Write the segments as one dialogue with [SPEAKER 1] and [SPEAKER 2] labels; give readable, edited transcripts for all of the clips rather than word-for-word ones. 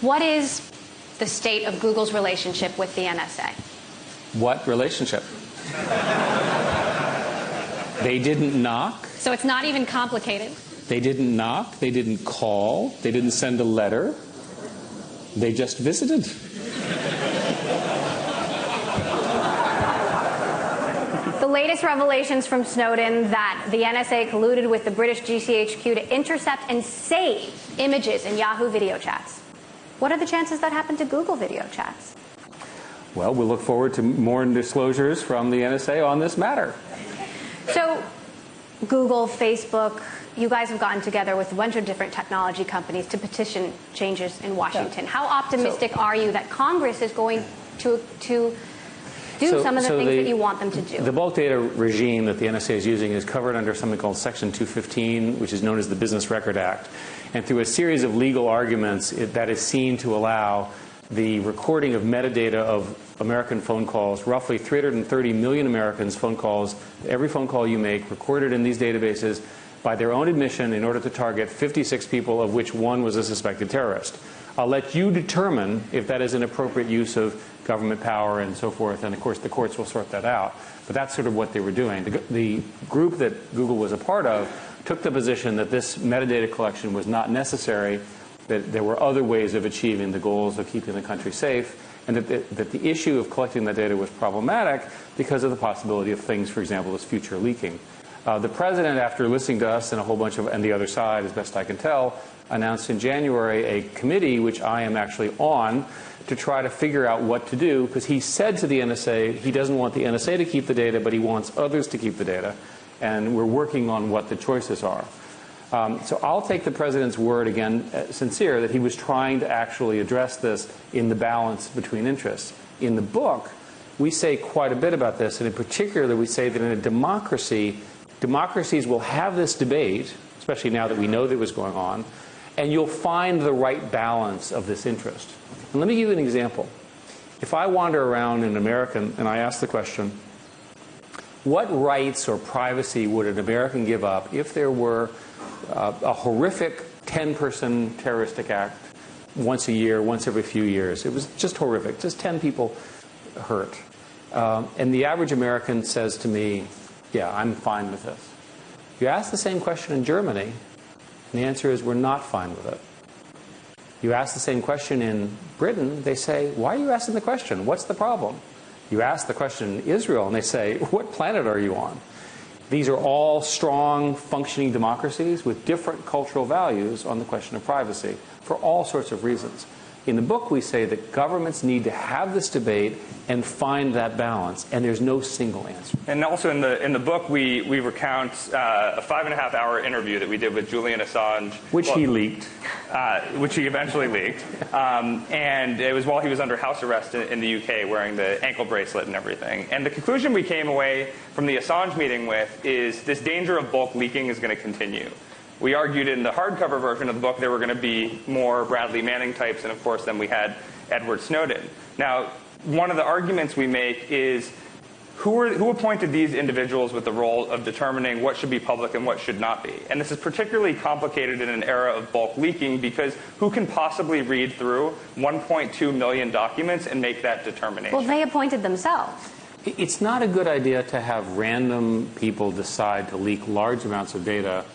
[SPEAKER 1] What is the state of Google's relationship with the NSA?
[SPEAKER 2] What relationship? They didn't knock.
[SPEAKER 1] So it's not even complicated.
[SPEAKER 2] They didn't knock. They didn't call. They didn't send a letter. They just visited.
[SPEAKER 1] The latest revelations from Snowden that the NSA colluded with the British GCHQ to intercept and save images in Yahoo video chats. What are the chances that happened to Google video chats?
[SPEAKER 2] Well, we'll look forward to more disclosures from the NSA on this matter.
[SPEAKER 1] So, Google, Facebook, you guys have gotten together with a bunch of different technology companies to petition changes in Washington. Yeah. How optimistic are you that Congress is going to do some of the things that you want them to do?
[SPEAKER 2] The bulk data regime that the NSA is using is covered under something called Section 215, which is known as the Business Record Act. And through a series of legal arguments, that is seen to allow the recording of metadata of American phone calls, roughly 330 million Americans' phone calls, every phone call you make, recorded in these databases by their own admission in order to target 56 people, of which one was a suspected terrorist. I'll let you determine if that is an appropriate use of government power and so forth, and of course the courts will sort that out. But that's sort of what they were doing. The group that Google was a part of took the position that this metadata collection was not necessary, that there were other ways of achieving the goals of keeping the country safe, and that the issue of collecting that data was problematic because of the possibility of things, for example, as future leaking. The president, after listening to us and a whole bunch of, and the other side, as best I can tell, announced in January a committee, which I am actually on, to try to figure out what to do, because he said to the NSA he doesn't want the NSA to keep the data, but he wants others to keep the data, and we're working on what the choices are. So I'll take the president's word, again, sincere, that he was trying to actually address this in the balance between interests. In the book, we say quite a bit about this, and in particular, we say that in a democracy, democracies will have this debate, especially now that we know that it was going on, and you'll find the right balance of this interest. And let me give you an example. If I wander around in America and I ask the question, what rights or privacy would an American give up if there were a horrific 10-person terroristic act once a year, once every few years? It was just horrific, just 10 people hurt. And the average American says to me, yeah, I'm fine with this. You ask the same question in Germany, and the answer is we're not fine with it. You ask the same question in Britain, they say, why are you asking the question? What's the problem? You ask the question in Israel, and they say, what planet are you on? These are all strong, functioning democracies with different cultural values on the question of privacy for all sorts of reasons. In the book, we say that governments need to have this debate and find that balance, and there's no single answer.
[SPEAKER 3] And also in the book, we recount a 5.5-hour interview that we did with Julian Assange.
[SPEAKER 2] Which he leaked.
[SPEAKER 3] Which he eventually leaked. And it was while he was under house arrest in the UK, wearing the ankle bracelet and everything. And the conclusion we came away from the Assange meeting with is this danger of bulk leaking is going to continue. We argued in the hardcover version of the book there were going to be more Bradley Manning types, and of course then we had Edward Snowden. Now, one of the arguments we make is who appointed these individuals with the role of determining what should be public and what should not be? And this is particularly complicated in an era of bulk leaking because who can possibly read through 1.2 million documents and make that determination?
[SPEAKER 1] Well, they appointed themselves.
[SPEAKER 2] It's not a good idea to have random people decide to leak large amounts of data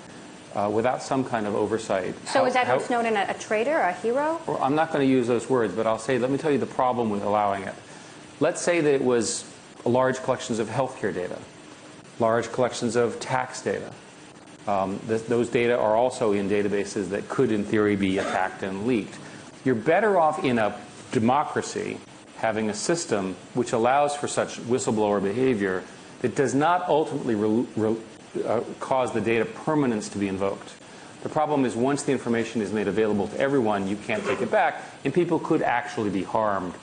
[SPEAKER 2] without some kind of oversight.
[SPEAKER 1] So is Edward Snowden a traitor, a hero?
[SPEAKER 2] Well, I'm not going to use those words, but I'll say, let me tell you the problem with allowing it. Let's say that it was large collections of healthcare data, large collections of tax data. Those data are also in databases that could, in theory, be attacked and leaked. You're better off in a democracy having a system which allows for such whistleblower behavior that does not ultimately cause the data permanence to be invoked. The problem is once the information is made available to everyone, you can't take it back, and people could actually be harmed